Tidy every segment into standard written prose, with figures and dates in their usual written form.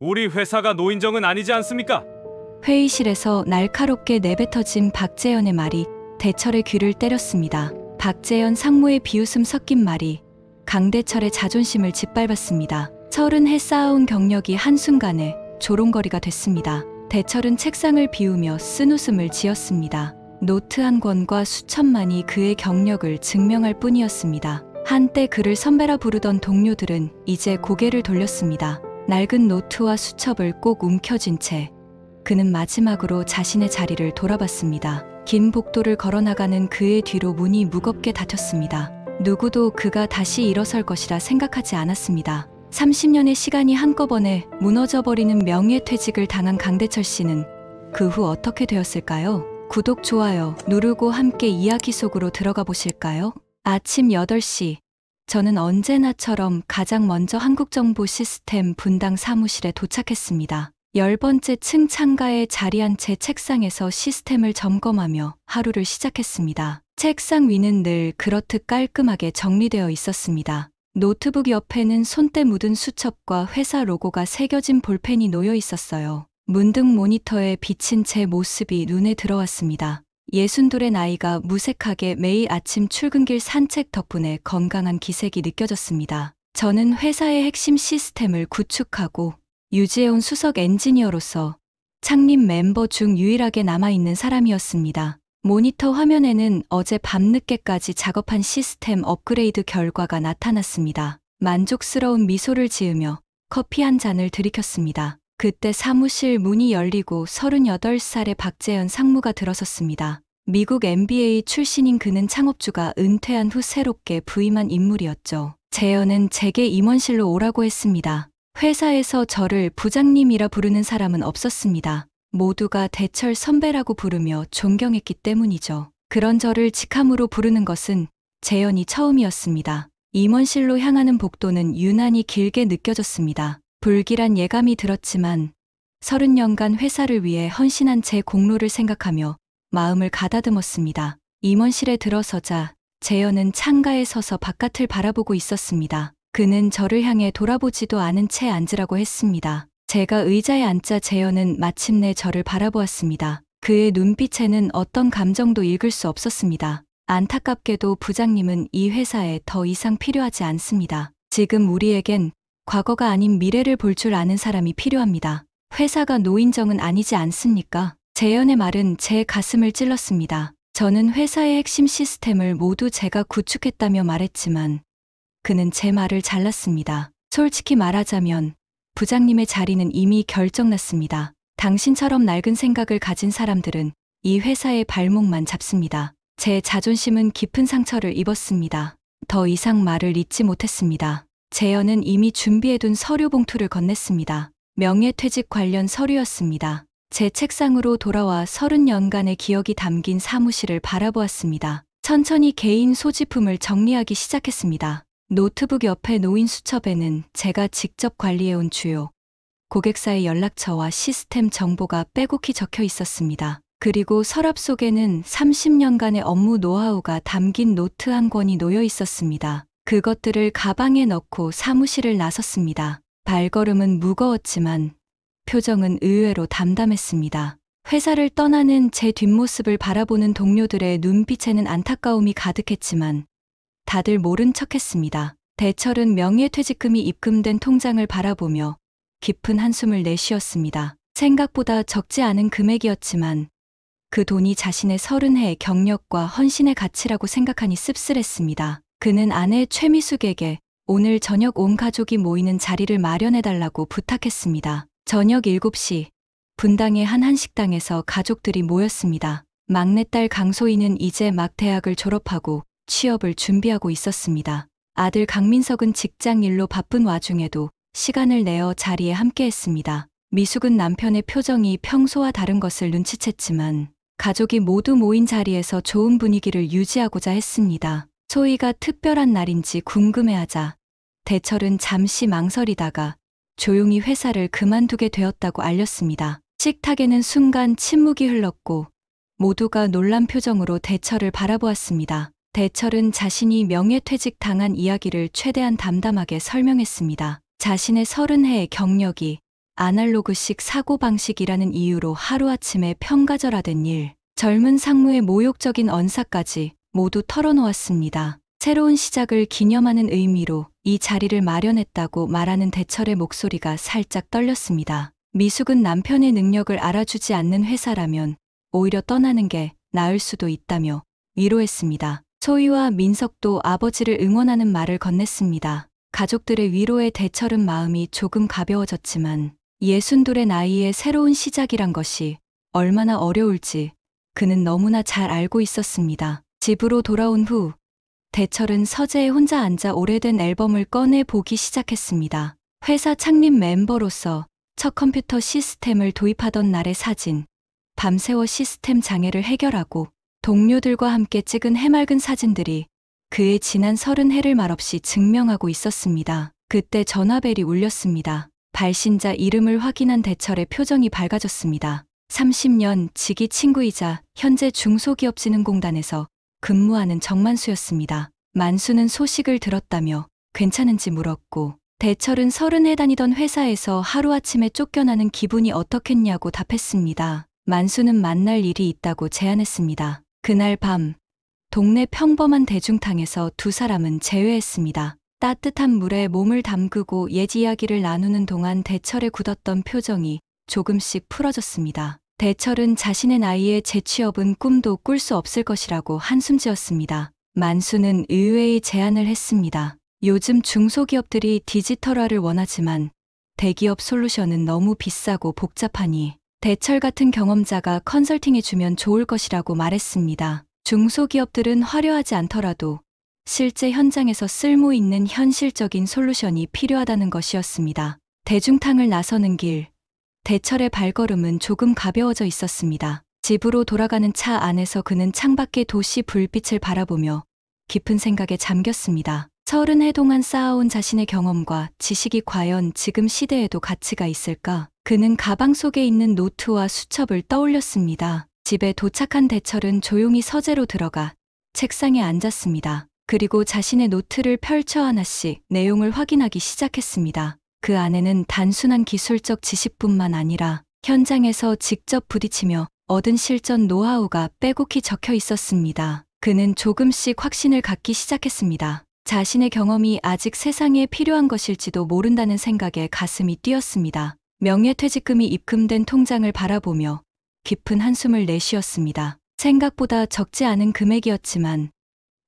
우리 회사가 노인정은 아니지 않습니까? 회의실에서 날카롭게 내뱉어진 박재현의 말이 대철의 귀를 때렸습니다. 박재현 상무의 비웃음 섞인 말이 강대철의 자존심을 짓밟았습니다. 철은 해 쌓아온 경력이 한순간에 조롱거리가 됐습니다. 대철은 책상을 비우며 쓴웃음을 지었습니다. 노트 한 권과 수천만이 그의 경력을 증명할 뿐이었습니다. 한때 그를 선배라 부르던 동료들은 이제 고개를 돌렸습니다. 낡은 노트와 수첩을 꼭 움켜쥔 채 그는 마지막으로 자신의 자리를 돌아봤습니다. 긴 복도를 걸어나가는 그의 뒤로 문이 무겁게 닫혔습니다. 누구도 그가 다시 일어설 것이라 생각하지 않았습니다. 30년의 시간이 한꺼번에 무너져버리는 명예퇴직을 당한 강대철 씨는 그 후 어떻게 되었을까요? 구독, 좋아요 누르고 함께 이야기 속으로 들어가 보실까요? 아침 8시, 저는 언제나처럼 가장 먼저 한국정보시스템 분당 사무실에 도착했습니다. 10번째 층 창가에 자리한 제 책상에서 시스템을 점검하며 하루를 시작했습니다. 책상 위는 늘 그렇듯 깔끔하게 정리되어 있었습니다. 노트북 옆에는 손때 묻은 수첩과 회사 로고가 새겨진 볼펜이 놓여 있었어요. 문득 모니터에 비친 제 모습이 눈에 들어왔습니다. 62의 나이가 무색하게 매일 아침 출근길 산책 덕분에 건강한 기색이 느껴졌습니다. 저는 회사의 핵심 시스템을 구축하고 유지해온 수석 엔지니어로서 창립 멤버 중 유일하게 남아있는 사람이었습니다. 모니터 화면에는 어제 밤늦게까지 작업한 시스템 업그레이드 결과가 나타났습니다. 만족스러운 미소를 지으며 커피 한 잔을 들이켰습니다. 그때 사무실 문이 열리고 38살의 박재현 상무가 들어섰습니다. 미국 MBA 출신인 그는 창업주가 은퇴한 후 새롭게 부임한 인물이었죠. 재현은 제게 임원실로 오라고 했습니다. 회사에서 저를 부장님이라 부르는 사람은 없었습니다. 모두가 대철 선배라고 부르며 존경했기 때문이죠. 그런 저를 직함으로 부르는 것은 재현이 처음이었습니다. 임원실로 향하는 복도는 유난히 길게 느껴졌습니다. 불길한 예감이 들었지만 30년간 회사를 위해 헌신한 제 공로를 생각하며 마음을 가다듬었습니다. 임원실에 들어서자 재현은 창가에 서서 바깥을 바라보고 있었습니다. 그는 저를 향해 돌아보지도 않은 채 앉으라고 했습니다. 제가 의자에 앉자 재현은 마침내 저를 바라보았습니다. 그의 눈빛에는 어떤 감정도 읽을 수 없었습니다. 안타깝게도 부장님은 이 회사에 더 이상 필요하지 않습니다. 지금 우리에겐 과거가 아닌 미래를 볼 줄 아는 사람이 필요합니다. 회사가 노인정은 아니지 않습니까? 재현의 말은 제 가슴을 찔렀습니다. 저는 회사의 핵심 시스템을 모두 제가 구축했다며 말했지만 그는 제 말을 잘랐습니다. 솔직히 말하자면 부장님의 자리는 이미 결정났습니다. 당신처럼 낡은 생각을 가진 사람들은 이 회사의 발목만 잡습니다. 제 자존심은 깊은 상처를 입었습니다. 더 이상 말을 잇지 못했습니다. 재현은 이미 준비해둔 서류 봉투를 건넸습니다. 명예퇴직 관련 서류였습니다. 제 책상으로 돌아와 30년간의 기억이 담긴 사무실을 바라보았습니다. 천천히 개인 소지품을 정리하기 시작했습니다. 노트북 옆에 놓인 수첩에는 제가 직접 관리해온 주요 고객사의 연락처와 시스템 정보가 빼곡히 적혀 있었습니다. 그리고 서랍 속에는 30년간의 업무 노하우가 담긴 노트 한 권이 놓여 있었습니다. 그것들을 가방에 넣고 사무실을 나섰습니다. 발걸음은 무거웠지만 표정은 의외로 담담했습니다. 회사를 떠나는 제 뒷모습을 바라보는 동료들의 눈빛에는 안타까움이 가득했지만 다들 모른 척했습니다. 대철은 명예퇴직금이 입금된 통장을 바라보며 깊은 한숨을 내쉬었습니다. 생각보다 적지 않은 금액이었지만 그 돈이 자신의 30해의 경력과 헌신의 가치라고 생각하니 씁쓸했습니다. 그는 아내 최미숙에게 오늘 저녁 온 가족이 모이는 자리를 마련해달라고 부탁했습니다. 저녁 7시 분당의 한 한식당에서 가족들이 모였습니다. 막내딸 강소희는 이제 막 대학을 졸업하고 취업을 준비하고 있었습니다. 아들 강민석은 직장 일로 바쁜 와중에도 시간을 내어 자리에 함께했습니다. 미숙은 남편의 표정이 평소와 다른 것을 눈치챘지만 가족이 모두 모인 자리에서 좋은 분위기를 유지하고자 했습니다. 소희가 특별한 날인지 궁금해하자 대철은 잠시 망설이다가 조용히 회사를 그만두게 되었다고 알렸습니다. 식탁에는 순간 침묵이 흘렀고 모두가 놀란 표정으로 대철을 바라보았습니다. 대철은 자신이 명예퇴직 당한 이야기를 최대한 담담하게 설명했습니다. 자신의 30해의 경력이 아날로그식 사고방식이라는 이유로 하루아침에 평가절하된 일, 젊은 상무의 모욕적인 언사까지 모두 털어놓았습니다. 새로운 시작을 기념하는 의미로 이 자리를 마련했다고 말하는 대철의 목소리가 살짝 떨렸습니다. 미숙은 남편의 능력을 알아주지 않는 회사라면 오히려 떠나는 게 나을 수도 있다며 위로했습니다. 소희와 민석도 아버지를 응원하는 말을 건넸습니다. 가족들의 위로에 대철은 마음이 조금 가벼워졌지만 62의 나이에 새로운 시작이란 것이 얼마나 어려울지 그는 너무나 잘 알고 있었습니다. 집으로 돌아온 후 대철은 서재에 혼자 앉아 오래된 앨범을 꺼내 보기 시작했습니다. 회사 창립 멤버로서 첫 컴퓨터 시스템을 도입하던 날의 사진, 밤새워 시스템 장애를 해결하고 동료들과 함께 찍은 해맑은 사진들이 그의 지난 30해를 말없이 증명하고 있었습니다. 그때 전화벨이 울렸습니다. 발신자 이름을 확인한 대철의 표정이 밝아졌습니다. 30년 지기 친구이자 현재 중소기업진흥공단에서 근무하는 정만수였습니다. 만수는 소식을 들었다며 괜찮은지 물었고 대철은 30해 다니던 회사에서 하루아침에 쫓겨나는 기분이 어떻겠냐고 답했습니다. 만수는 만날 일이 있다고 제안했습니다. 그날 밤 동네 평범한 대중탕에서 두 사람은 재회했습니다. 따뜻한 물에 몸을 담그고 옛 이야기를 나누는 동안 대철의 굳었던 표정이 조금씩 풀어졌습니다. 대철은 자신의 나이에 재취업은 꿈도 꿀 수 없을 것이라고 한숨 지었습니다. 만수는 의외의 제안을 했습니다. 요즘 중소기업들이 디지털화를 원하지만 대기업 솔루션은 너무 비싸고 복잡하니 대철 같은 경험자가 컨설팅해주면 좋을 것이라고 말했습니다. 중소기업들은 화려하지 않더라도 실제 현장에서 쓸모 있는 현실적인 솔루션이 필요하다는 것이었습니다. 대중탕을 나서는 길, 대철의 발걸음은 조금 가벼워져 있었습니다. 집으로 돌아가는 차 안에서 그는 창밖의 도시 불빛을 바라보며 깊은 생각에 잠겼습니다. 30해 동안 쌓아온 자신의 경험과 지식이 과연 지금 시대에도 가치가 있을까? 그는 가방 속에 있는 노트와 수첩을 떠올렸습니다. 집에 도착한 대철은 조용히 서재로 들어가 책상에 앉았습니다. 그리고 자신의 노트를 펼쳐 하나씩 내용을 확인하기 시작했습니다. 그 안에는 단순한 기술적 지식뿐만 아니라 현장에서 직접 부딪히며 얻은 실전 노하우가 빼곡히 적혀 있었습니다. 그는 조금씩 확신을 갖기 시작했습니다. 자신의 경험이 아직 세상에 필요한 것일지도 모른다는 생각에 가슴이 뛰었습니다. 명예퇴직금이 입금된 통장을 바라보며 깊은 한숨을 내쉬었습니다. 생각보다 적지 않은 금액이었지만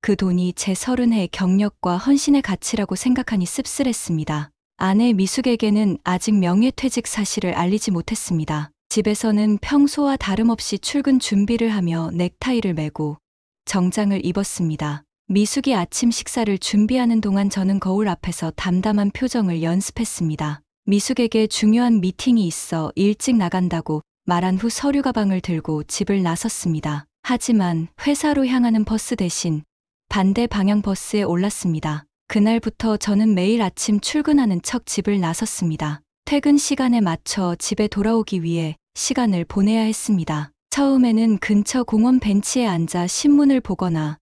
그 돈이 제 30해 경력과 헌신의 가치라고 생각하니 씁쓸했습니다. 아내 미숙에게는 아직 명예퇴직 사실을 알리지 못했습니다. 집에서는 평소와 다름없이 출근 준비를 하며 넥타이를 매고 정장을 입었습니다. 미숙이 아침 식사를 준비하는 동안 저는 거울 앞에서 담담한 표정을 연습했습니다. 미숙에게 중요한 미팅이 있어 일찍 나간다고 말한 후 서류 가방을 들고 집을 나섰습니다. 하지만 회사로 향하는 버스 대신 반대 방향 버스에 올랐습니다. 그날부터 저는 매일 아침 출근하는 척 집을 나섰습니다. 퇴근 시간에 맞춰 집에 돌아오기 위해 시간을 보내야 했습니다. 처음에는 근처 공원 벤치에 앉아 신문을 보거나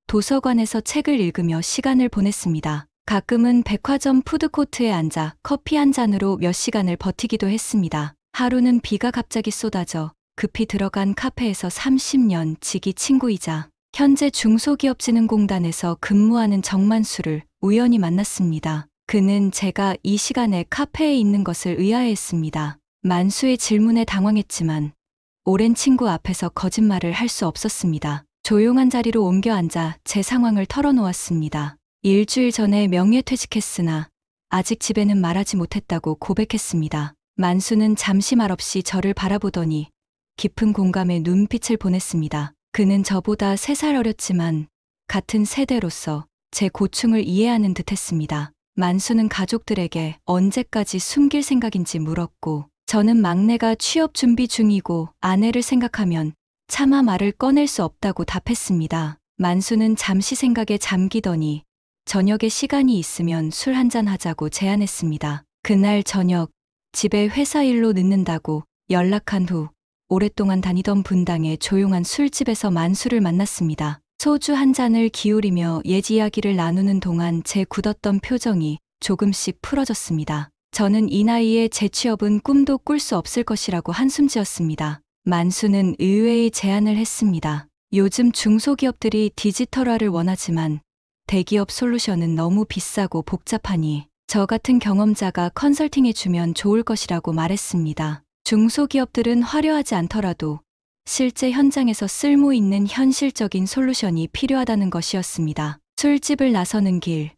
도서관에서 책을 읽으며 시간을 보냈습니다. 가끔은 백화점 푸드코트에 앉아 커피 한 잔으로 몇 시간을 버티기도 했습니다. 하루는 비가 갑자기 쏟아져 급히 들어간 카페에서 30년 지기 친구이자 현재 중소기업진흥공단에서 근무하는 정만수를 우연히 만났습니다. 그는 제가 이 시간에 카페에 있는 것을 의아해했습니다. 만수의 질문에 당황했지만 오랜 친구 앞에서 거짓말을 할 수 없었습니다. 조용한 자리로 옮겨 앉아 제 상황을 털어놓았습니다. 일주일 전에 명예퇴직했으나 아직 집에는 말하지 못했다고 고백했습니다. 만수는 잠시 말없이 저를 바라보더니 깊은 공감의 눈빛을 보냈습니다. 그는 저보다 3살 어렸지만 같은 세대로서 제 고충을 이해하는 듯했습니다. 만수는 가족들에게 언제까지 숨길 생각인지 물었고 저는 막내가 취업 준비 중이고 아내를 생각하면 차마 말을 꺼낼 수 없다고 답했습니다. 만수는 잠시 생각에 잠기더니 저녁에 시간이 있으면 술 한잔 하자고 제안했습니다. 그날 저녁 집에 회사 일로 늦는다고 연락한 후 오랫동안 다니던 분당의 조용한 술집에서 만수를 만났습니다. 소주 한 잔을 기울이며 옛 이야기를 나누는 동안 제 굳었던 표정이 조금씩 풀어졌습니다. 저는 이 나이에 재취업은 꿈도 꿀 수 없을 것이라고 한숨 지었습니다. 만수는 의외의 제안을 했습니다. 요즘 중소기업들이 디지털화를 원하지만 대기업 솔루션은 너무 비싸고 복잡하니 저 같은 경험자가 컨설팅해주면 좋을 것이라고 말했습니다. 중소기업들은 화려하지 않더라도 실제 현장에서 쓸모 있는 현실적인 솔루션이 필요하다는 것이었습니다. 술집을 나서는 길,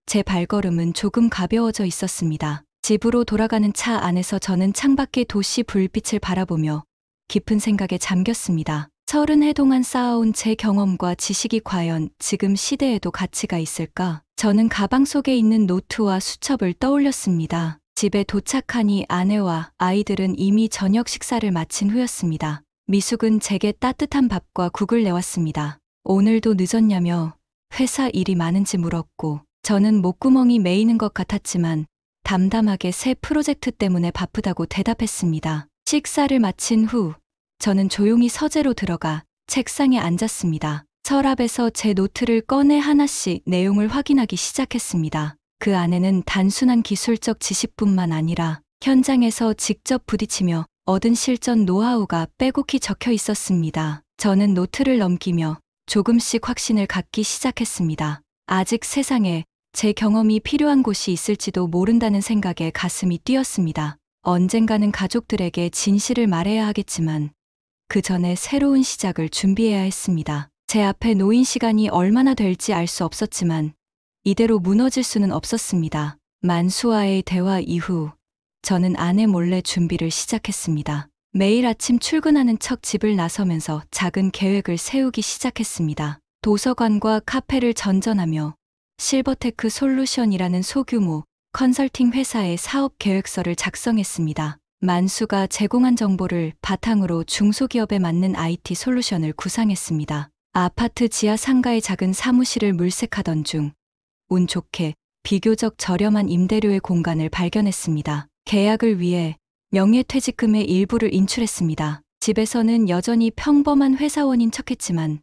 제 발걸음은 조금 가벼워져 있었습니다. 집으로 돌아가는 차 안에서 저는 창밖의 도시 불빛을 바라보며 깊은 생각에 잠겼습니다. 30해 동안 쌓아온 제 경험과 지식이 과연 지금 시대에도 가치가 있을까? 저는 가방 속에 있는 노트와 수첩을 떠올렸습니다. 집에 도착하니 아내와 아이들은 이미 저녁 식사를 마친 후였습니다. 미숙은 제게 따뜻한 밥과 국을 내왔습니다. 오늘도 늦었냐며 회사 일이 많은지 물었고 저는 목구멍이 메이는 것 같았지만 담담하게 새 프로젝트 때문에 바쁘다고 대답했습니다. 식사를 마친 후 저는 조용히 서재로 들어가 책상에 앉았습니다. 서랍에서 제 노트를 꺼내 하나씩 내용을 확인하기 시작했습니다. 그 안에는 단순한 기술적 지식뿐만 아니라 현장에서 직접 부딪히며 얻은 실전 노하우가 빼곡히 적혀 있었습니다. 저는 노트를 넘기며 조금씩 확신을 갖기 시작했습니다. 아직 세상에 제 경험이 필요한 곳이 있을지도 모른다는 생각에 가슴이 뛰었습니다. 언젠가는 가족들에게 진실을 말해야 하겠지만 그 전에 새로운 시작을 준비해야 했습니다. 제 앞에 놓인 시간이 얼마나 될지 알 수 없었지만 이대로 무너질 수는 없었습니다. 만수와의 대화 이후 저는 아내 몰래 준비를 시작했습니다. 매일 아침 출근하는 척 집을 나서면서 작은 계획을 세우기 시작했습니다. 도서관과 카페를 전전하며 실버테크 솔루션이라는 소규모 컨설팅 회사의 사업 계획서를 작성했습니다. 만수가 제공한 정보를 바탕으로 중소기업에 맞는 IT 솔루션을 구상했습니다. 아파트 지하 상가의 작은 사무실을 물색하던 중 운 좋게 비교적 저렴한 임대료의 공간을 발견했습니다. 계약을 위해 명예퇴직금의 일부를 인출했습니다. 집에서는 여전히 평범한 회사원인 척했지만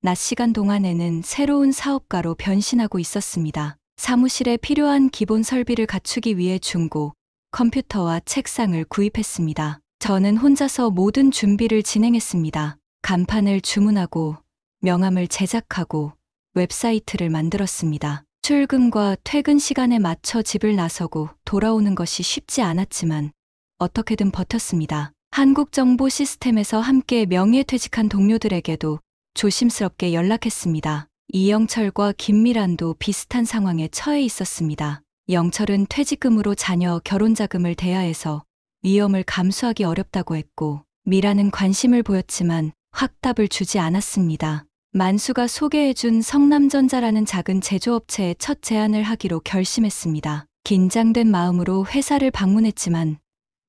낮 시간 동안에는 새로운 사업가로 변신하고 있었습니다. 사무실에 필요한 기본 설비를 갖추기 위해 중고 컴퓨터와 책상을 구입했습니다. 저는 혼자서 모든 준비를 진행했습니다. 간판을 주문하고 명함을 제작하고 웹사이트를 만들었습니다. 출근과 퇴근 시간에 맞춰 집을 나서고 돌아오는 것이 쉽지 않았지만 어떻게든 버텼습니다. 한국정보시스템에서 함께 명예퇴직한 동료들에게도 조심스럽게 연락했습니다. 이영철과 김미란도 비슷한 상황에 처해 있었습니다. 영철은 퇴직금으로 자녀 결혼자금을 대하해서 위험을 감수하기 어렵다고 했고 미란은 관심을 보였지만 확답을 주지 않았습니다. 만수가 소개해준 성남전자라는 작은 제조업체에 첫 제안을 하기로 결심했습니다. 긴장된 마음으로 회사를 방문했지만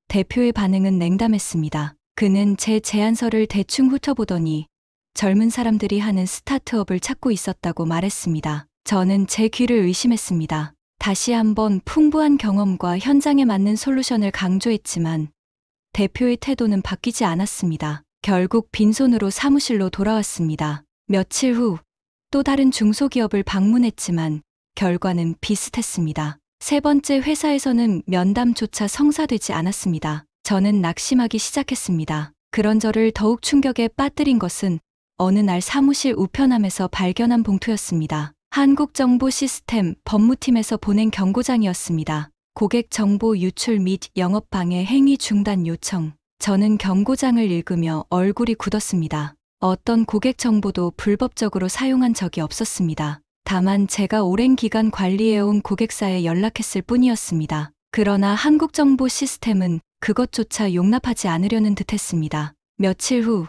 대표의 반응은 냉담했습니다. 그는 제 제안서를 대충 훑어보더니 젊은 사람들이 하는 스타트업을 찾고 있었다고 말했습니다. 저는 제 귀를 의심했습니다. 다시 한번 풍부한 경험과 현장에 맞는 솔루션을 강조했지만 대표의 태도는 바뀌지 않았습니다. 결국 빈손으로 사무실로 돌아왔습니다. 며칠 후 또 다른 중소기업을 방문했지만 결과는 비슷했습니다. 세 번째 회사에서는 면담조차 성사되지 않았습니다. 저는 낙심하기 시작했습니다. 그런 저를 더욱 충격에 빠뜨린 것은 어느 날 사무실 우편함에서 발견한 봉투였습니다. 한국정보시스템 법무팀에서 보낸 경고장이었습니다. 고객 정보 유출 및 영업방해 행위 중단 요청. 저는 경고장을 읽으며 얼굴이 굳었습니다. 어떤 고객 정보도 불법적으로 사용한 적이 없었습니다. 다만 제가 오랜 기간 관리해온 고객사에 연락했을 뿐이었습니다. 그러나 한국정보시스템은 그것조차 용납하지 않으려는 듯했습니다. 며칠 후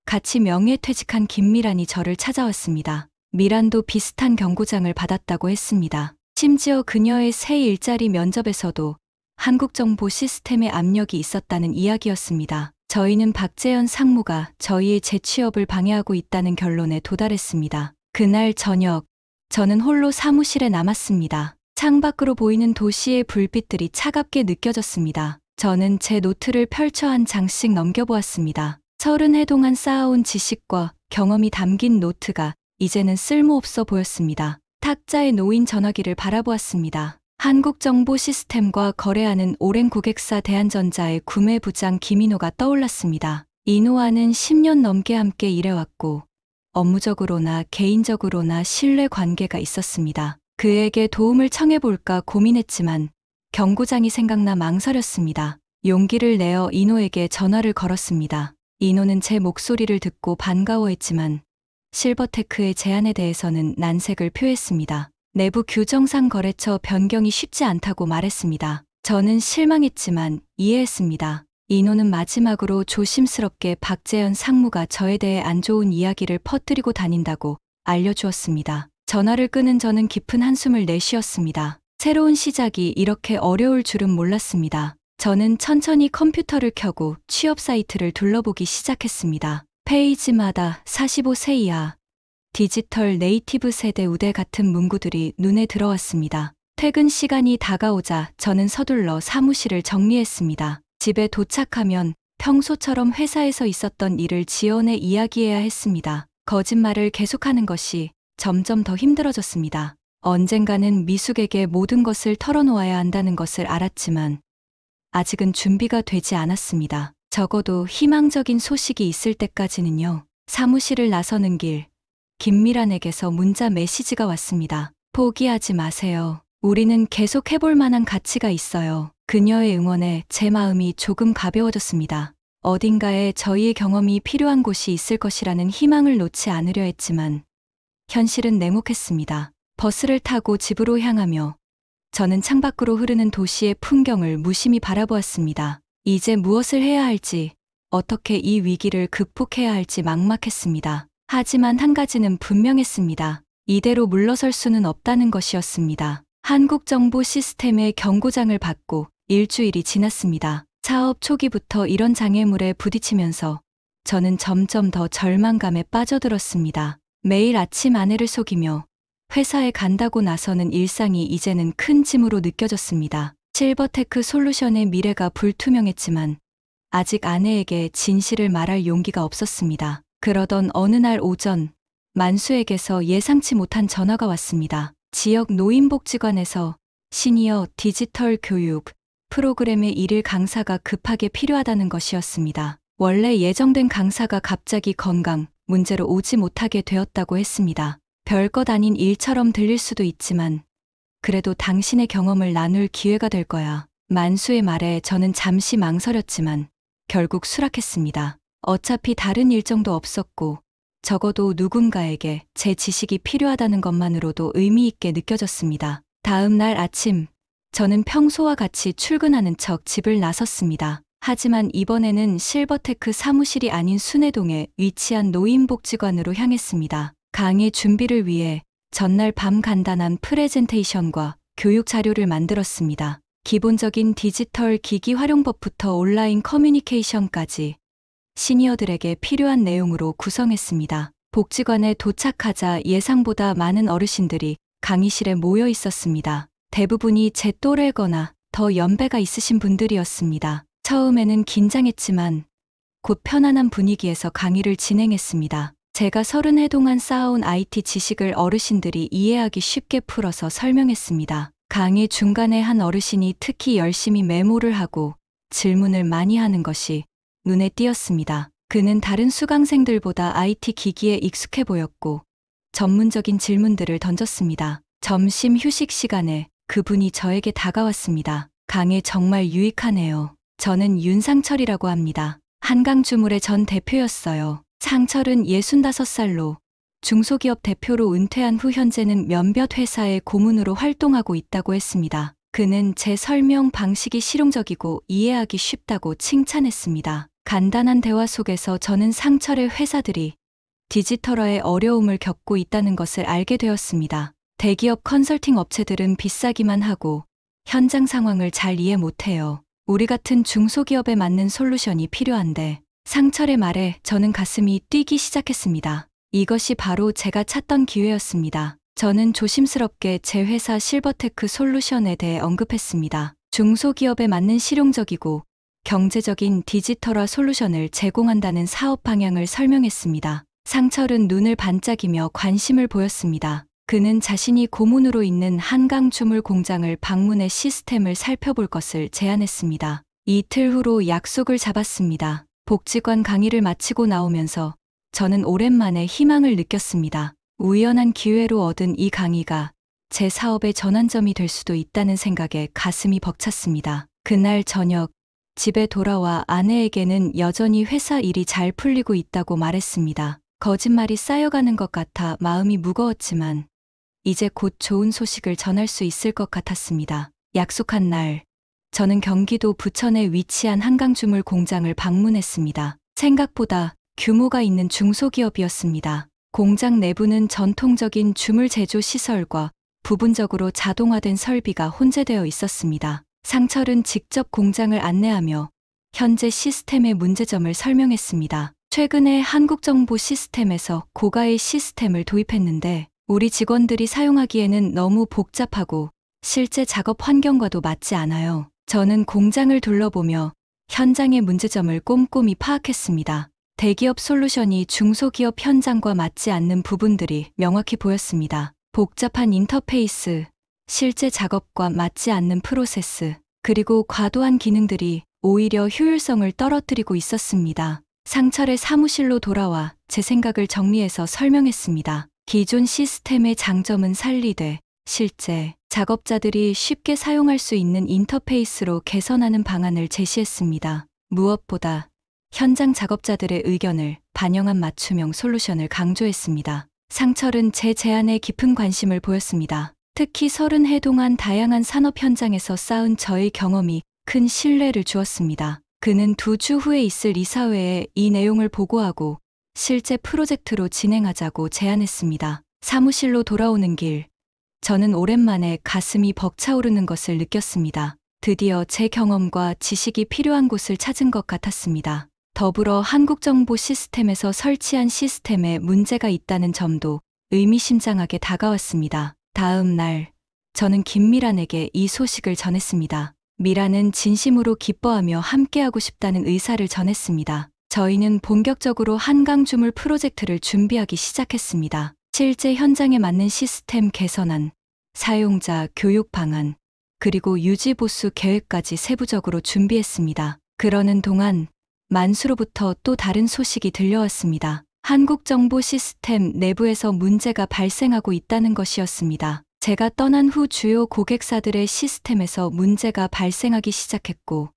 같이 명예퇴직한 김미란이 저를 찾아왔습니다. 미란도 비슷한 경고장을 받았다고 했습니다. 심지어 그녀의 새 일자리 면접에서도 한국정보시스템의 압력이 있었다는 이야기였습니다. 저희는 박재현 상무가 저희의 재취업을 방해하고 있다는 결론에 도달했습니다. 그날 저녁, 저는 홀로 사무실에 남았습니다. 창밖으로 보이는 도시의 불빛들이 차갑게 느껴졌습니다. 저는 제 노트를 펼쳐 한 장씩 넘겨보았습니다. 30해 동안 쌓아온 지식과 경험이 담긴 노트가 이제는 쓸모없어 보였습니다. 탁자에 놓인 전화기를 바라보았습니다. 한국정보시스템과 거래하는 오랜 고객사 대한전자의 구매부장 김인호가 떠올랐습니다. 인호와는 10년 넘게 함께 일해왔고 업무적으로나 개인적으로나 신뢰 관계가 있었습니다. 그에게 도움을 청해볼까 고민했지만 경고장이 생각나 망설였습니다. 용기를 내어 인호에게 전화를 걸었습니다. 인호는 제 목소리를 듣고 반가워했지만 실버테크의 제안에 대해서는 난색을 표했습니다. 내부 규정상 거래처 변경이 쉽지 않다고 말했습니다. 저는 실망했지만 이해했습니다. 인호는 마지막으로 조심스럽게 박재현 상무가 저에 대해 안 좋은 이야기를 퍼뜨리고 다닌다고 알려주었습니다. 전화를 끊은 저는 깊은 한숨을 내쉬었습니다. 새로운 시작이 이렇게 어려울 줄은 몰랐습니다. 저는 천천히 컴퓨터를 켜고 취업 사이트를 둘러보기 시작했습니다. 페이지마다 45세 이하, 디지털 네이티브 세대 우대 같은 문구들이 눈에 들어왔습니다. 퇴근 시간이 다가오자 저는 서둘러 사무실을 정리했습니다. 집에 도착하면 평소처럼 회사에서 있었던 일을 지연해 이야기해야 했습니다. 거짓말을 계속하는 것이 점점 더 힘들어졌습니다. 언젠가는 미숙에게 모든 것을 털어놓아야 한다는 것을 알았지만 아직은 준비가 되지 않았습니다. 적어도 희망적인 소식이 있을 때까지는요. 사무실을 나서는 길, 김미란에게서 문자 메시지가 왔습니다. 포기하지 마세요. 우리는 계속 해볼 만한 가치가 있어요. 그녀의 응원에 제 마음이 조금 가벼워졌습니다. 어딘가에 저희의 경험이 필요한 곳이 있을 것이라는 희망을 놓지 않으려 했지만 현실은 냉혹했습니다. 버스를 타고 집으로 향하며 저는 창밖으로 흐르는 도시의 풍경을 무심히 바라보았습니다. 이제 무엇을 해야 할지, 어떻게 이 위기를 극복해야 할지 막막했습니다. 하지만 한 가지는 분명했습니다. 이대로 물러설 수는 없다는 것이었습니다. 한국정보시스템의 경고장을 받고 일주일이 지났습니다. 사업 초기부터 이런 장애물에 부딪히면서 저는 점점 더 절망감에 빠져들었습니다. 매일 아침 아내를 속이며 회사에 간다고 나서는 일상이 이제는 큰 짐으로 느껴졌습니다. 실버테크 솔루션의 미래가 불투명했지만 아직 아내에게 진실을 말할 용기가 없었습니다. 그러던 어느 날 오전, 만수에게서 예상치 못한 전화가 왔습니다. 지역 노인복지관에서 시니어 디지털 교육 프로그램의 일일 강사가 급하게 필요하다는 것이었습니다. 원래 예정된 강사가 갑자기 건강 문제로 오지 못하게 되었다고 했습니다. 별것 아닌 일처럼 들릴 수도 있지만 그래도 당신의 경험을 나눌 기회가 될 거야. 만수의 말에 저는 잠시 망설였지만 결국 수락했습니다. 어차피 다른 일정도 없었고 적어도 누군가에게 제 지식이 필요하다는 것만으로도 의미 있게 느껴졌습니다. 다음 날 아침, 저는 평소와 같이 출근하는 척 집을 나섰습니다. 하지만 이번에는 실버테크 사무실이 아닌 순회동에 위치한 노인복지관으로 향했습니다. 강의 준비를 위해 전날 밤 간단한 프레젠테이션과 교육 자료를 만들었습니다. 기본적인 디지털 기기 활용법부터 온라인 커뮤니케이션까지 시니어들에게 필요한 내용으로 구성했습니다. 복지관에 도착하자 예상보다 많은 어르신들이 강의실에 모여 있었습니다. 대부분이 제 또래거나 더 연배가 있으신 분들이었습니다. 처음에는 긴장했지만 곧 편안한 분위기에서 강의를 진행했습니다. 제가 30해 동안 쌓아온 IT 지식을 어르신들이 이해하기 쉽게 풀어서 설명했습니다. 강의 중간에 한 어르신이 특히 열심히 메모를 하고 질문을 많이 하는 것이 눈에 띄었습니다. 그는 다른 수강생들보다 IT 기기에 익숙해 보였고 전문적인 질문들을 던졌습니다. 점심 휴식 시간에 그분이 저에게 다가왔습니다. 강의 정말 유익하네요. 저는 윤상철이라고 합니다. 한강주물의 전 대표였어요. 상철은 65살로 중소기업 대표로 은퇴한 후 현재는 몇몇 회사의 고문으로 활동하고 있다고 했습니다. 그는 제 설명 방식이 실용적이고 이해하기 쉽다고 칭찬했습니다. 간단한 대화 속에서 저는 상철의 회사들이 디지털화의 어려움을 겪고 있다는 것을 알게 되었습니다. 대기업 컨설팅 업체들은 비싸기만 하고 현장 상황을 잘 이해 못해요. 우리 같은 중소기업에 맞는 솔루션이 필요한데 상철의 말에 저는 가슴이 뛰기 시작했습니다. 이것이 바로 제가 찾던 기회였습니다. 저는 조심스럽게 제 회사 실버테크 솔루션에 대해 언급했습니다. 중소기업에 맞는 실용적이고 경제적인 디지털화 솔루션을 제공한다는 사업 방향을 설명했습니다. 상철은 눈을 반짝이며 관심을 보였습니다. 그는 자신이 고문으로 있는 한강주물 공장을 방문해 시스템을 살펴볼 것을 제안했습니다. 이틀 후로 약속을 잡았습니다. 복지관 강의를 마치고 나오면서 저는 오랜만에 희망을 느꼈습니다. 우연한 기회로 얻은 이 강의가 제 사업의 전환점이 될 수도 있다는 생각에 가슴이 벅찼습니다. 그날 저녁 집에 돌아와 아내에게는 여전히 회사 일이 잘 풀리고 있다고 말했습니다. 거짓말이 쌓여가는 것 같아 마음이 무거웠지만 이제 곧 좋은 소식을 전할 수 있을 것 같았습니다. 약속한 날, 저는 경기도 부천에 위치한 한강주물 공장을 방문했습니다. 생각보다 규모가 있는 중소기업이었습니다. 공장 내부는 전통적인 주물 제조 시설과 부분적으로 자동화된 설비가 혼재되어 있었습니다. 상철은 직접 공장을 안내하며 현재 시스템의 문제점을 설명했습니다. 최근에 한국정보 시스템에서 고가의 시스템을 도입했는데 우리 직원들이 사용하기에는 너무 복잡하고 실제 작업 환경과도 맞지 않아요. 저는 공장을 둘러보며 현장의 문제점을 꼼꼼히 파악했습니다. 대기업 솔루션이 중소기업 현장과 맞지 않는 부분들이 명확히 보였습니다. 복잡한 인터페이스, 실제 작업과 맞지 않는 프로세스, 그리고 과도한 기능들이 오히려 효율성을 떨어뜨리고 있었습니다. 상철의 사무실로 돌아와 제 생각을 정리해서 설명했습니다. 기존 시스템의 장점은 살리되 실제 작업자들이 쉽게 사용할 수 있는 인터페이스로 개선하는 방안을 제시했습니다. 무엇보다 현장 작업자들의 의견을 반영한 맞춤형 솔루션을 강조했습니다. 상철은 제 제안에 깊은 관심을 보였습니다. 특히 30해 동안 다양한 산업 현장에서 쌓은 저의 경험이 큰 신뢰를 주었습니다. 그는 2주 후에 있을 이사회에 이 내용을 보고하고 실제 프로젝트로 진행하자고 제안했습니다. 사무실로 돌아오는 길, 저는 오랜만에 가슴이 벅차오르는 것을 느꼈습니다. 드디어 제 경험과 지식이 필요한 곳을 찾은 것 같았습니다. 더불어 한국정보 시스템에서 설치한 시스템에 문제가 있다는 점도 의미심장하게 다가왔습니다. 다음 날, 저는 김미란에게 이 소식을 전했습니다. 미란은 진심으로 기뻐하며 함께하고 싶다는 의사를 전했습니다. 저희는 본격적으로 한강주물 프로젝트를 준비하기 시작했습니다. 실제 현장에 맞는 시스템 개선안, 사용자 교육 방안, 그리고 유지보수 계획까지 세부적으로 준비했습니다. 그러는 동안 만수로부터 또 다른 소식이 들려왔습니다. 한국정보 시스템 내부에서 문제가 발생하고 있다는 것이었습니다. 제가 떠난 후 주요 고객사들의 시스템에서 문제가 발생하기 시작했고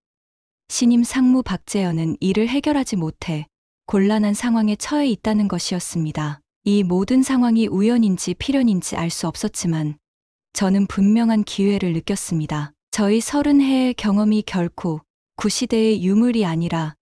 신임 상무 박재현은 이를 해결하지 못해 곤란한 상황에 처해 있다는 것이었습니다. 이 모든 상황이 우연인지 필연인지 알 수 없었지만 저는 분명한 기회를 느꼈습니다. 저희 30해의 경험이 결코 구시대의 유물이 아니라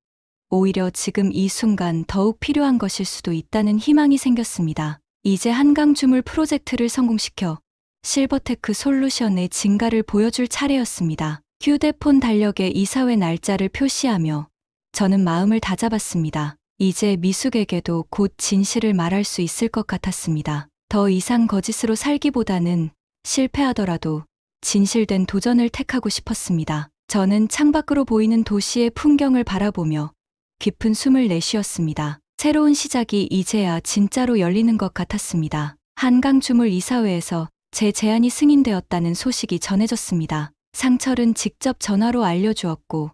오히려 지금 이 순간 더욱 필요한 것일 수도 있다는 희망이 생겼습니다. 이제 한강주물 프로젝트를 성공시켜 실버테크 솔루션의 진가를 보여줄 차례였습니다. 휴대폰 달력에 이사회 날짜를 표시하며 저는 마음을 다잡았습니다. 이제 미숙에게도 곧 진실을 말할 수 있을 것 같았습니다. 더 이상 거짓으로 살기보다는 실패하더라도 진실된 도전을 택하고 싶었습니다. 저는 창밖으로 보이는 도시의 풍경을 바라보며 깊은 숨을 내쉬었습니다. 새로운 시작이 이제야 진짜로 열리는 것 같았습니다. 한강주물 이사회에서 제 제안이 승인되었다는 소식이 전해졌습니다. 상철은 직접 전화로 알려주었고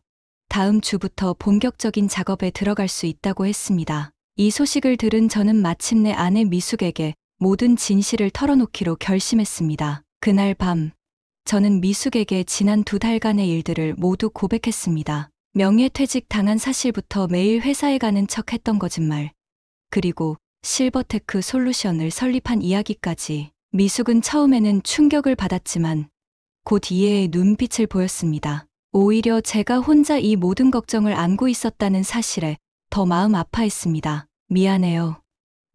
다음 주부터 본격적인 작업에 들어갈 수 있다고 했습니다. 이 소식을 들은 저는 마침내 아내 미숙에게 모든 진실을 털어놓기로 결심했습니다. 그날 밤, 저는 미숙에게 지난 2달간의 일들을 모두 고백했습니다. 명예퇴직 당한 사실부터 매일 회사에 가는 척 했던 거짓말, 그리고 실버테크 솔루션을 설립한 이야기까지. 미숙은 처음에는 충격을 받았지만 곧 이해의 눈빛을 보였습니다. 오히려 제가 혼자 이 모든 걱정을 안고 있었다는 사실에 더 마음 아파했습니다. 미안해요.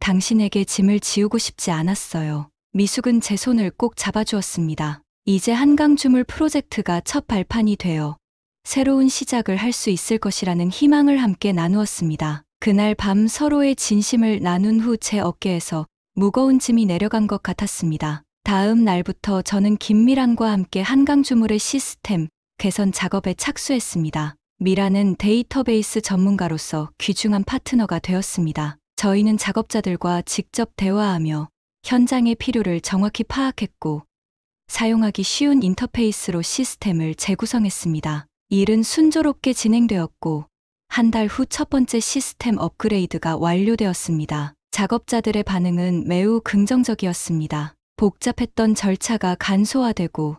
당신에게 짐을 지우고 싶지 않았어요. 미숙은 제 손을 꼭 잡아주었습니다. 이제 한강주물 프로젝트가 첫 발판이 되어 새로운 시작을 할 수 있을 것이라는 희망을 함께 나누었습니다. 그날 밤 서로의 진심을 나눈 후 제 어깨에서 무거운 짐이 내려간 것 같았습니다. 다음 날부터 저는 김미란과 함께 한강주물의 시스템 개선 작업에 착수했습니다. 미란은 데이터베이스 전문가로서 귀중한 파트너가 되었습니다. 저희는 작업자들과 직접 대화하며 현장의 필요를 정확히 파악했고 사용하기 쉬운 인터페이스로 시스템을 재구성했습니다. 일은 순조롭게 진행되었고 한 달 후 첫 번째 시스템 업그레이드가 완료되었습니다. 작업자들의 반응은 매우 긍정적이었습니다. 복잡했던 절차가 간소화되고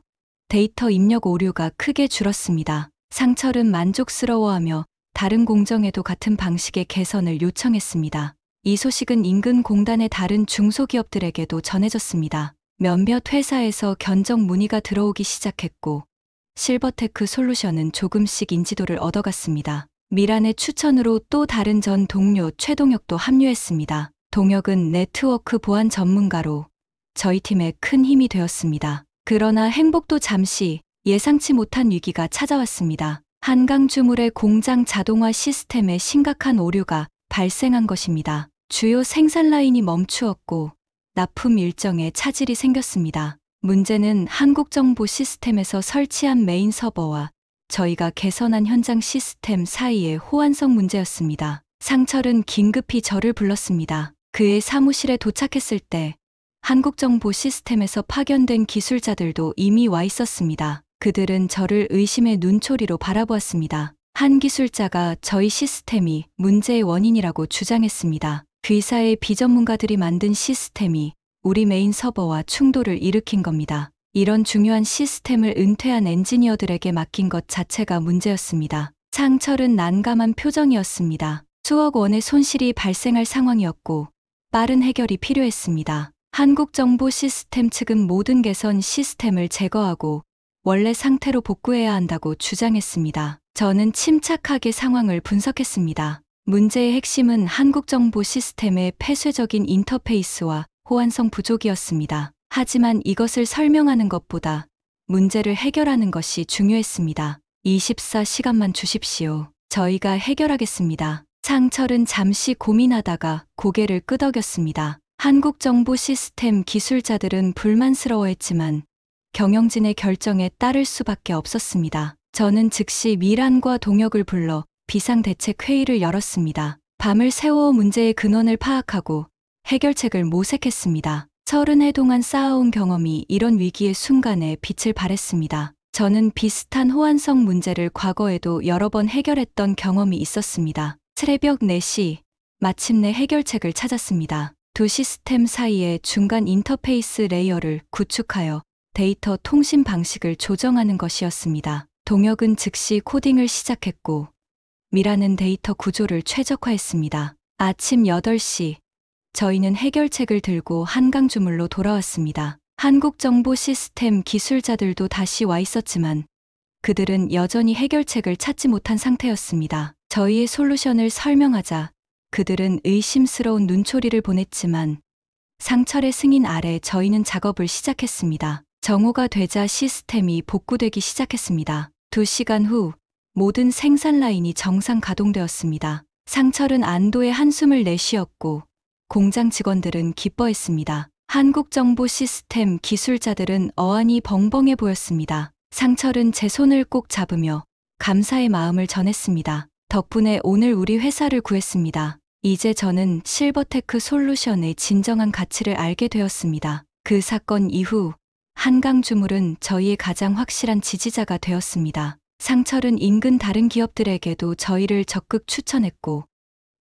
데이터 입력 오류가 크게 줄었습니다. 상철은 만족스러워하며 다른 공정에도 같은 방식의 개선을 요청했습니다. 이 소식은 인근 공단의 다른 중소기업들에게도 전해졌습니다. 몇몇 회사에서 견적 문의가 들어오기 시작했고 실버테크 솔루션은 조금씩 인지도를 얻어갔습니다. 미란의 추천으로 또 다른 전 동료 최동혁도 합류했습니다. 동혁은 네트워크 보안 전문가로 저희 팀에 큰 힘이 되었습니다. 그러나 행복도 잠시 예상치 못한 위기가 찾아왔습니다. 한강주물의 공장 자동화 시스템에 심각한 오류가 발생한 것입니다. 주요 생산 라인이 멈추었고 납품 일정에 차질이 생겼습니다. 문제는 한국정보 시스템에서 설치한 메인 서버와 저희가 개선한 현장 시스템 사이의 호환성 문제였습니다. 상철은 긴급히 저를 불렀습니다. 그의 사무실에 도착했을 때 한국정보 시스템에서 파견된 기술자들도 이미 와 있었습니다. 그들은 저를 의심의 눈초리로 바라보았습니다. 한 기술자가 저희 시스템이 문제의 원인이라고 주장했습니다. 귀사의 비전문가들이 만든 시스템이 우리 메인 서버와 충돌을 일으킨 겁니다. 이런 중요한 시스템을 은퇴한 엔지니어들에게 맡긴 것 자체가 문제였습니다. 상철은 난감한 표정이었습니다. 수억 원의 손실이 발생할 상황이었고 빠른 해결이 필요했습니다. 한국정보 시스템 측은 모든 개선 시스템을 제거하고 원래 상태로 복구해야 한다고 주장했습니다. 저는 침착하게 상황을 분석했습니다. 문제의 핵심은 한국정보 시스템의 폐쇄적인 인터페이스와 호환성 부족이었습니다. 하지만 이것을 설명하는 것보다 문제를 해결하는 것이 중요했습니다. 24시간만 주십시오. 저희가 해결하겠습니다. 상철은 잠시 고민하다가 고개를 끄덕였습니다. 한국정보 시스템 기술자들은 불만스러워했지만 경영진의 결정에 따를 수밖에 없었습니다. 저는 즉시 미란과 동혁을 불러 비상대책회의를 열었습니다. 밤을 새워 문제의 근원을 파악하고 해결책을 모색했습니다. 30해 동안 쌓아온 경험이 이런 위기의 순간에 빛을 발했습니다. 저는 비슷한 호환성 문제를 과거에도 여러 번 해결했던 경험이 있었습니다. 새벽 4시, 마침내 해결책을 찾았습니다. 두 시스템 사이의 중간 인터페이스 레이어를 구축하여 데이터 통신 방식을 조정하는 것이었습니다. 동혁은 즉시 코딩을 시작했고 미라는 데이터 구조를 최적화했습니다. 아침 8시, 저희는 해결책을 들고 한강주물로 돌아왔습니다. 한국정보 시스템 기술자들도 다시 와 있었지만 그들은 여전히 해결책을 찾지 못한 상태였습니다. 저희의 솔루션을 설명하자 그들은 의심스러운 눈초리를 보냈지만 상철의 승인 아래 저희는 작업을 시작했습니다. 정오가 되자 시스템이 복구되기 시작했습니다. 2시간 후 모든 생산 라인이 정상 가동되었습니다. 상철은 안도의 한숨을 내쉬었고 공장 직원들은 기뻐했습니다. 한국정보 시스템 기술자들은 어안이 벙벙해 보였습니다. 상철은 제 손을 꼭 잡으며 감사의 마음을 전했습니다. 덕분에 오늘 우리 회사를 구했습니다. 이제 저는 실버테크 솔루션의 진정한 가치를 알게 되었습니다. 그 사건 이후 한강주물은 저희의 가장 확실한 지지자가 되었습니다. 상철은 인근 다른 기업들에게도 저희를 적극 추천했고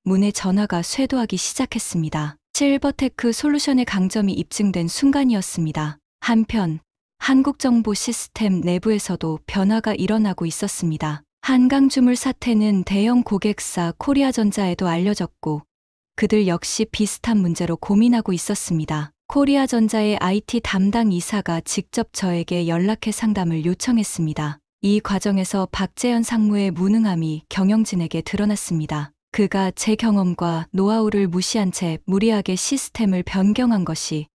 문의 전화가 쇄도하기 시작했습니다. 실버테크 솔루션의 강점이 입증된 순간이었습니다. 한편 한국정보 시스템 내부에서도 변화가 일어나고 있었습니다. 한강주물 사태는 대형 고객사 코리아전자에도 알려졌고 그들 역시 비슷한 문제로 고민하고 있었습니다. 코리아전자의 IT 담당 이사가 직접 저에게 연락해 상담을 요청했습니다. 이 과정에서 박재현 상무의 무능함이 경영진에게 드러났습니다. 그가 제 경험과 노하우를 무시한 채 무리하게 시스템을 변경한 것이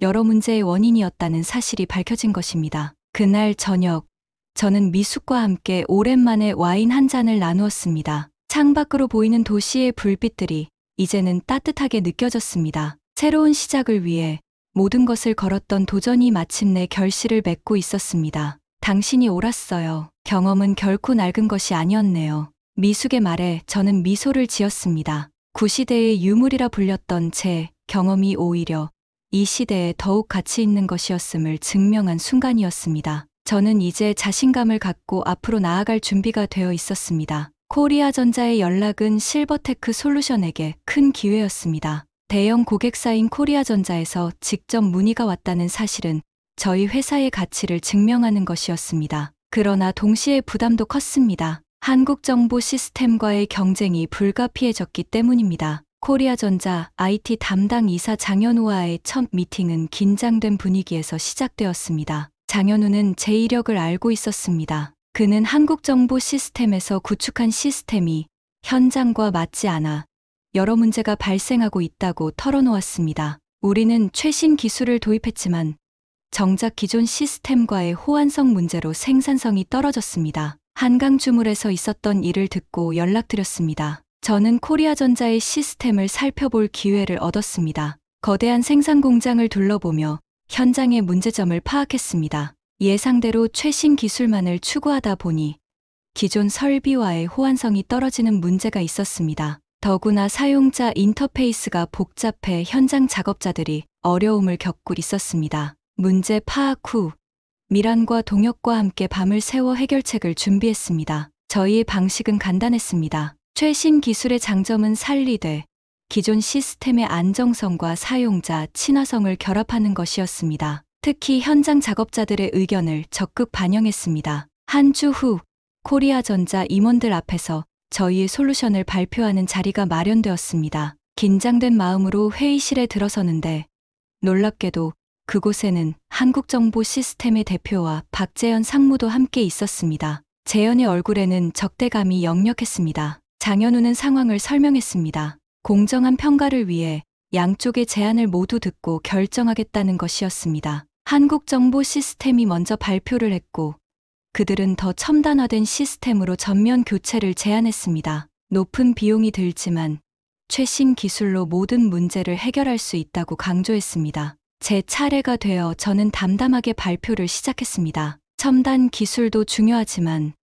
여러 문제의 원인이었다는 사실이 밝혀진 것입니다. 그날 저녁, 저는 미숙과 함께 오랜만에 와인 한 잔을 나누었습니다. 창밖으로 보이는 도시의 불빛들이 이제는 따뜻하게 느껴졌습니다. 새로운 시작을 위해 모든 것을 걸었던 도전이 마침내 결실을 맺고 있었습니다. 당신이 옳았어요. 경험은 결코 낡은 것이 아니었네요. 미숙의 말에 저는 미소를 지었습니다. 구시대의 유물이라 불렸던 제 경험이 오히려 이 시대에 더욱 가치 있는 것이었음을 증명한 순간이었습니다. 저는 이제 자신감을 갖고 앞으로 나아갈 준비가 되어 있었습니다. 코리아전자의 연락은 실버테크 솔루션에게 큰 기회였습니다. 대형 고객사인 코리아전자에서 직접 문의가 왔다는 사실은 저희 회사의 가치를 증명하는 것이었습니다. 그러나 동시에 부담도 컸습니다. 한국 정보 시스템과의 경쟁이 불가피해졌기 때문입니다. 코리아전자 IT 담당 이사 장현우와의 첫 미팅은 긴장된 분위기에서 시작되었습니다. 장현우는 제 이력을 알고 있었습니다. 그는 한국 정보 시스템에서 구축한 시스템이 현장과 맞지 않아 여러 문제가 발생하고 있다고 털어놓았습니다. 우리는 최신 기술을 도입했지만 정작 기존 시스템과의 호환성 문제로 생산성이 떨어졌습니다. 한강 주물에서 있었던 일을 듣고 연락드렸습니다. 저는 코리아전자의 시스템을 살펴볼 기회를 얻었습니다. 거대한 생산 공장을 둘러보며 현장의 문제점을 파악했습니다. 예상대로 최신 기술만을 추구하다 보니 기존 설비와의 호환성이 떨어지는 문제가 있었습니다. 더구나 사용자 인터페이스가 복잡해 현장 작업자들이 어려움을 겪고 있었습니다. 문제 파악 후 미란과 동혁과 함께 밤을 새워 해결책을 준비했습니다. 저희의 방식은 간단했습니다. 최신 기술의 장점은 살리되 기존 시스템의 안정성과 사용자 친화성을 결합하는 것이었습니다. 특히 현장 작업자들의 의견을 적극 반영했습니다. 한 주 후 코리아전자 임원들 앞에서 저희의 솔루션을 발표하는 자리가 마련되었습니다. 긴장된 마음으로 회의실에 들어서는데 놀랍게도 그곳에는 한국정보시스템의 대표와 박재현 상무도 함께 있었습니다. 재현의 얼굴에는 적대감이 역력했습니다. 장현우는 상황을 설명했습니다. 공정한 평가를 위해 양쪽의 제안을 모두 듣고 결정하겠다는 것이었습니다. 한국정보시스템이 먼저 발표를 했고 그들은 더 첨단화된 시스템으로 전면 교체를 제안했습니다. 높은 비용이 들지만 최신 기술로 모든 문제를 해결할 수 있다고 강조했습니다. 제 차례가 되어 저는 담담하게 발표를 시작했습니다. 첨단 기술도 중요하지만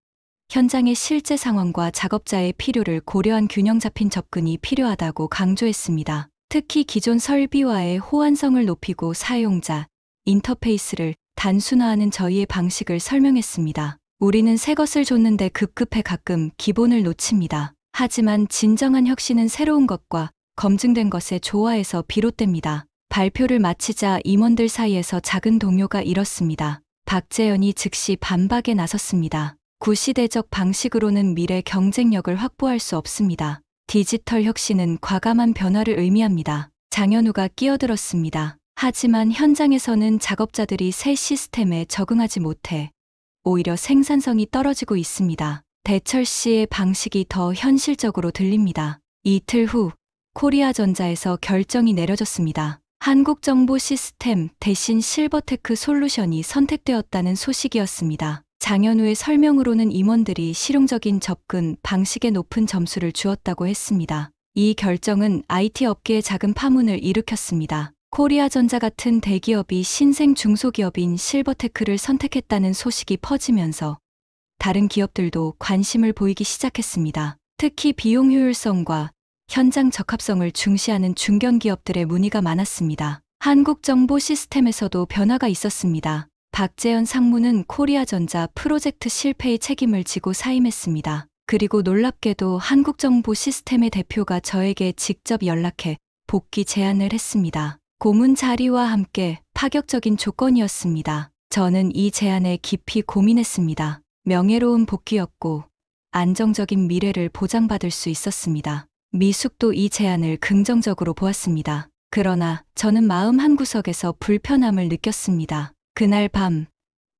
현장의 실제 상황과 작업자의 필요를 고려한 균형 잡힌 접근이 필요하다고 강조했습니다. 특히 기존 설비와의 호환성을 높이고 사용자 인터페이스를 단순화하는 저희의 방식을 설명했습니다. 우리는 새 것을 줬는데 급급해 가끔 기본을 놓칩니다. 하지만 진정한 혁신은 새로운 것과 검증된 것의 조화에서 비롯됩니다. 발표를 마치자 임원들 사이에서 작은 동요가 일었습니다. 박재현이 즉시 반박에 나섰습니다. 구시대적 방식으로는 미래 경쟁력을 확보할 수 없습니다. 디지털 혁신은 과감한 변화를 의미합니다. 장현우가 끼어들었습니다. 하지만 현장에서는 작업자들이 새 시스템에 적응하지 못해 오히려 생산성이 떨어지고 있습니다. 대철 씨의 방식이 더 현실적으로 들립니다. 이틀 후 코리아전자에서 결정이 내려졌습니다. 한국정보시스템 대신 실버테크 솔루션이 선택되었다는 소식이었습니다. 장현우의 설명으로는 임원들이 실용적인 접근 방식에 높은 점수를 주었다고 했습니다. 이 결정은 IT 업계의 작은 파문을 일으켰습니다. 코리아전자 같은 대기업이 신생 중소기업인 실버테크를 선택했다는 소식이 퍼지면서 다른 기업들도 관심을 보이기 시작했습니다. 특히 비용 효율성과 현장 적합성을 중시하는 중견기업들의 문의가 많았습니다. 한국정보시스템에서도 변화가 있었습니다. 박재현 상무는 코리아전자 프로젝트 실패의 책임을 지고 사임했습니다. 그리고 놀랍게도 한국정보시스템의 대표가 저에게 직접 연락해 복귀 제안을 했습니다. 고문 자리와 함께 파격적인 조건이었습니다. 저는 이 제안에 깊이 고민했습니다. 명예로운 복귀였고 안정적인 미래를 보장받을 수 있었습니다. 미숙도 이 제안을 긍정적으로 보았습니다. 그러나 저는 마음 한구석에서 불편함을 느꼈습니다. 그날 밤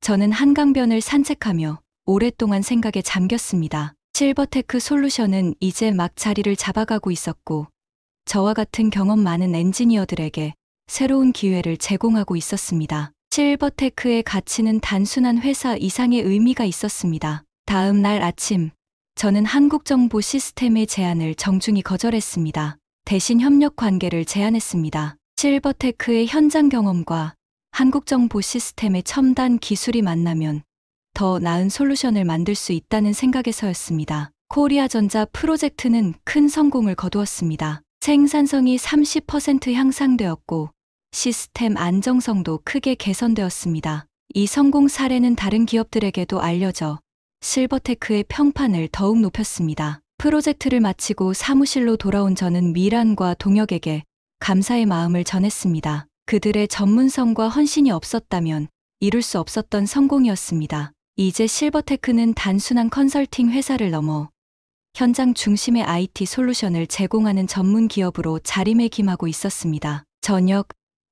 저는 한강변을 산책하며 오랫동안 생각에 잠겼습니다. 실버테크 솔루션은 이제 막 자리를 잡아가고 있었고 저와 같은 경험 많은 엔지니어들에게 새로운 기회를 제공하고 있었습니다. 실버테크의 가치는 단순한 회사 이상의 의미가 있었습니다. 다음 날 아침 저는 한국정보시스템의 제안을 정중히 거절했습니다. 대신 협력 관계를 제안했습니다. 실버테크의 현장 경험과 한국정보시스템의 첨단 기술이 만나면 더 나은 솔루션을 만들 수 있다는 생각에서였습니다. 코리아전자 프로젝트는 큰 성공을 거두었습니다. 생산성이 30% 향상되었고 시스템 안정성도 크게 개선되었습니다. 이 성공 사례는 다른 기업들에게도 알려져 실버테크의 평판을 더욱 높였습니다. 프로젝트를 마치고 사무실로 돌아온 저는 미란과 동혁에게 감사의 마음을 전했습니다. 그들의 전문성과 헌신이 없었다면 이룰 수 없었던 성공이었습니다. 이제 실버테크는 단순한 컨설팅 회사를 넘어 현장 중심의 IT 솔루션을 제공하는 전문 기업으로 자리매김하고 있었습니다. 저녁,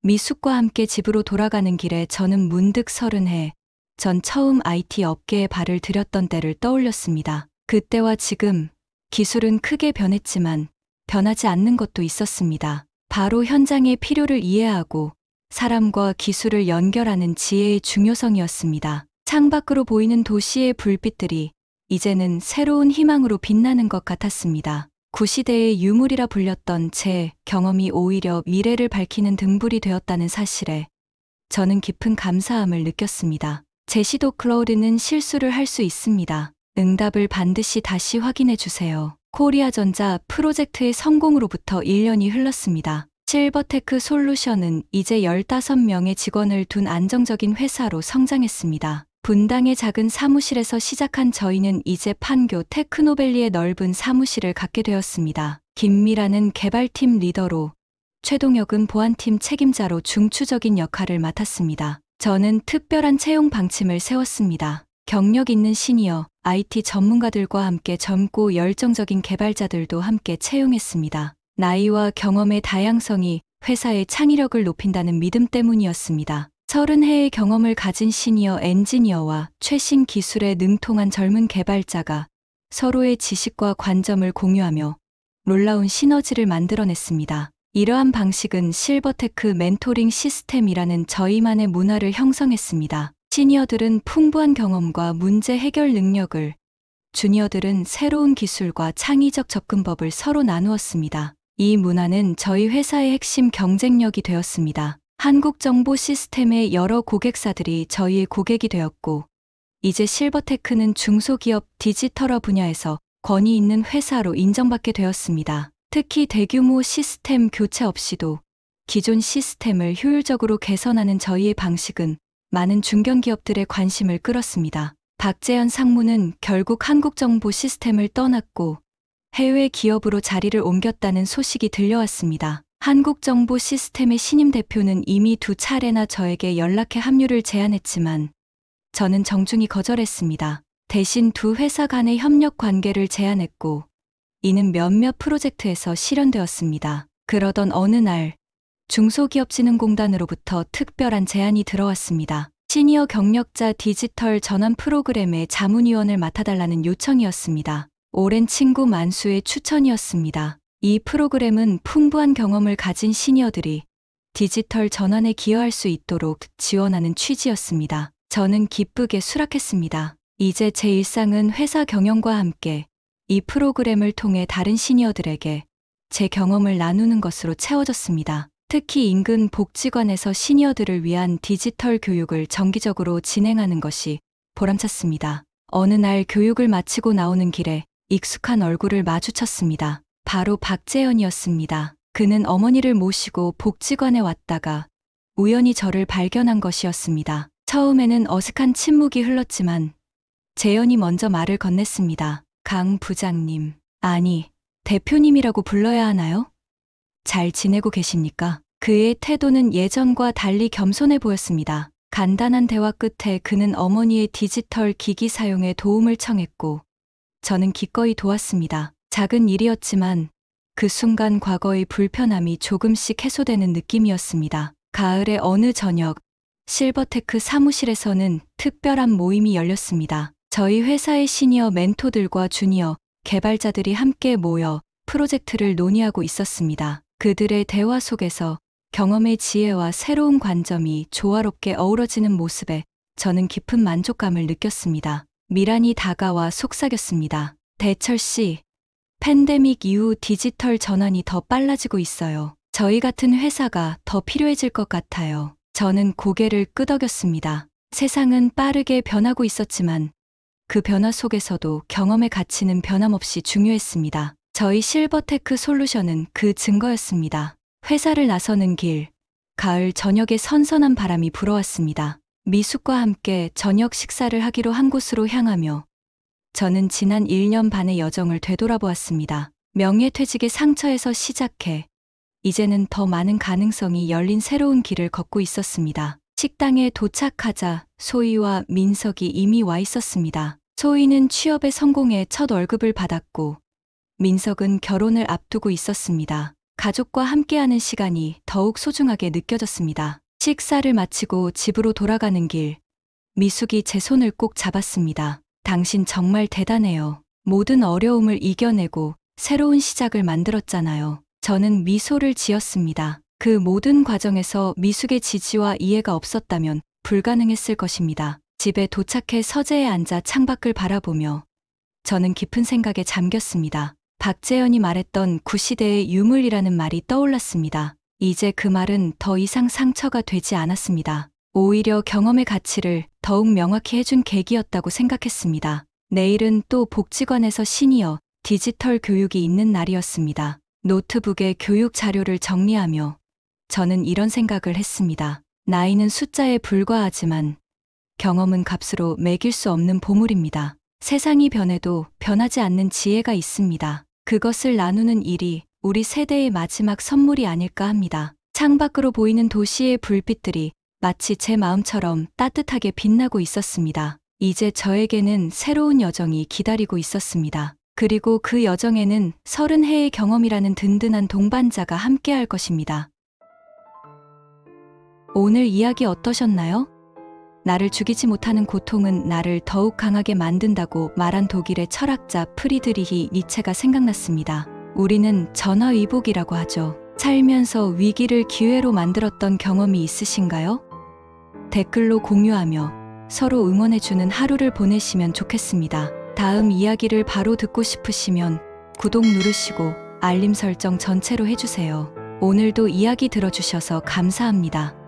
미숙과 함께 집으로 돌아가는 길에 저는 문득 30해 전 처음 IT 업계에 발을 들였던 때를 떠올렸습니다. 그때와 지금 기술은 크게 변했지만 변하지 않는 것도 있었습니다. 바로 현장의 필요를 이해하고 사람과 기술을 연결하는 지혜의 중요성이었습니다. 창밖으로 보이는 도시의 불빛들이 이제는 새로운 희망으로 빛나는 것 같았습니다. 구시대의 유물이라 불렸던 제 경험이 오히려 미래를 밝히는 등불이 되었다는 사실에 저는 깊은 감사함을 느꼈습니다. 제시도 클라우드는 실수를 할 수 있습니다. 응답을 반드시 다시 확인해 주세요. 코리아전자 프로젝트의 성공으로부터 1년이 흘렀습니다. 실버테크 솔루션은 이제 15명의 직원을 둔 안정적인 회사로 성장했습니다. 분당의 작은 사무실에서 시작한 저희는 이제 판교 테크노밸리의 넓은 사무실을 갖게 되었습니다. 김미라는 개발팀 리더로, 최동혁은 보안팀 책임자로 중추적인 역할을 맡았습니다. 저는 특별한 채용 방침을 세웠습니다. 경력 있는 시니어, IT 전문가들과 함께 젊고 열정적인 개발자들도 함께 채용했습니다. 나이와 경험의 다양성이 회사의 창의력을 높인다는 믿음 때문이었습니다. 30해의 경험을 가진 시니어 엔지니어와 최신 기술에 능통한 젊은 개발자가 서로의 지식과 관점을 공유하며 놀라운 시너지를 만들어냈습니다. 이러한 방식은 실버테크 멘토링 시스템이라는 저희만의 문화를 형성했습니다. 시니어들은 풍부한 경험과 문제 해결 능력을, 주니어들은 새로운 기술과 창의적 접근법을 서로 나누었습니다. 이 문화는 저희 회사의 핵심 경쟁력이 되었습니다. 한국정보 시스템의 여러 고객사들이 저희의 고객이 되었고, 이제 실버테크는 중소기업 디지털화 분야에서 권위 있는 회사로 인정받게 되었습니다. 특히 대규모 시스템 교체 없이도 기존 시스템을 효율적으로 개선하는 저희의 방식은 많은 중견기업들의 관심을 끌었습니다. 박재현 상무는 결국 한국정보 시스템을 떠났고 해외 기업으로 자리를 옮겼다는 소식이 들려왔습니다. 한국정보 시스템의 신임 대표는 이미 2차례나 저에게 연락해 합류를 제안했지만 저는 정중히 거절했습니다. 대신 두 회사 간의 협력 관계를 제안했고 이는 몇몇 프로젝트에서 실현되었습니다. 그러던 어느 날 중소기업진흥공단으로부터 특별한 제안이 들어왔습니다. 시니어 경력자 디지털 전환 프로그램의 자문위원을 맡아달라는 요청이었습니다. 오랜 친구 만수의 추천이었습니다. 이 프로그램은 풍부한 경험을 가진 시니어들이 디지털 전환에 기여할 수 있도록 지원하는 취지였습니다. 저는 기쁘게 수락했습니다. 이제 제 일상은 회사 경영과 함께 이 프로그램을 통해 다른 시니어들에게 제 경험을 나누는 것으로 채워졌습니다. 특히 인근 복지관에서 시니어들을 위한 디지털 교육을 정기적으로 진행하는 것이 보람찼습니다. 어느 날 교육을 마치고 나오는 길에 익숙한 얼굴을 마주쳤습니다. 바로 박재현이었습니다. 그는 어머니를 모시고 복지관에 왔다가 우연히 저를 발견한 것이었습니다. 처음에는 어색한 침묵이 흘렀지만 재현이 먼저 말을 건넸습니다. 강 부장님, 아니, 대표님이라고 불러야 하나요? 잘 지내고 계십니까? 그의 태도는 예전과 달리 겸손해 보였습니다. 간단한 대화 끝에 그는 어머니의 디지털 기기 사용에 도움을 청했고 저는 기꺼이 도왔습니다. 작은 일이었지만 그 순간 과거의 불편함이 조금씩 해소되는 느낌이었습니다. 가을의 어느 저녁, 실버테크 사무실에서는 특별한 모임이 열렸습니다. 저희 회사의 시니어 멘토들과 주니어 개발자들이 함께 모여 프로젝트를 논의하고 있었습니다. 그들의 대화 속에서 경험의 지혜와 새로운 관점이 조화롭게 어우러지는 모습에 저는 깊은 만족감을 느꼈습니다. 미란이 다가와 속삭였습니다. 대철 씨, 팬데믹 이후 디지털 전환이 더 빨라지고 있어요. 저희 같은 회사가 더 필요해질 것 같아요. 저는 고개를 끄덕였습니다. 세상은 빠르게 변하고 있었지만 그 변화 속에서도 경험의 가치는 변함없이 중요했습니다. 저희 실버테크 솔루션은 그 증거였습니다. 회사를 나서는 길, 가을 저녁에 선선한 바람이 불어왔습니다. 미숙과 함께 저녁 식사를 하기로 한 곳으로 향하며 저는 지난 1년 반의 여정을 되돌아보았습니다. 명예퇴직의 상처에서 시작해 이제는 더 많은 가능성이 열린 새로운 길을 걷고 있었습니다. 식당에 도착하자 소희와 민석이 이미 와 있었습니다. 소희는 취업에 성공해 첫 월급을 받았고 민석은 결혼을 앞두고 있었습니다. 가족과 함께하는 시간이 더욱 소중하게 느껴졌습니다. 식사를 마치고 집으로 돌아가는 길, 미숙이 제 손을 꼭 잡았습니다. 당신 정말 대단해요. 모든 어려움을 이겨내고 새로운 시작을 만들었잖아요. 저는 미소를 지었습니다. 그 모든 과정에서 미숙의 지지와 이해가 없었다면 불가능했을 것입니다. 집에 도착해 서재에 앉아 창밖을 바라보며 저는 깊은 생각에 잠겼습니다. 박재현이 말했던 구시대의 유물이라는 말이 떠올랐습니다. 이제 그 말은 더 이상 상처가 되지 않았습니다. 오히려 경험의 가치를 더욱 명확히 해준 계기였다고 생각했습니다. 내일은 또 복지관에서 시니어 디지털 교육이 있는 날이었습니다. 노트북에 교육 자료를 정리하며 저는 이런 생각을 했습니다. 나이는 숫자에 불과하지만 경험은 값으로 매길 수 없는 보물입니다. 세상이 변해도 변하지 않는 지혜가 있습니다. 그것을 나누는 일이 우리 세대의 마지막 선물이 아닐까 합니다. 창밖으로 보이는 도시의 불빛들이 마치 제 마음처럼 따뜻하게 빛나고 있었습니다. 이제 저에게는 새로운 여정이 기다리고 있었습니다. 그리고 그 여정에는 30해의 경험이라는 든든한 동반자가 함께할 것입니다. 오늘 이야기 어떠셨나요? 나를 죽이지 못하는 고통은 나를 더욱 강하게 만든다고 말한 독일의 철학자 프리드리히 니체가 생각났습니다. 우리는 전화위복이라고 하죠. 살면서 위기를 기회로 만들었던 경험이 있으신가요? 댓글로 공유하며 서로 응원해주는 하루를 보내시면 좋겠습니다. 다음 이야기를 바로 듣고 싶으시면 구독 누르시고 알림 설정 전체로 해주세요. 오늘도 이야기 들어주셔서 감사합니다.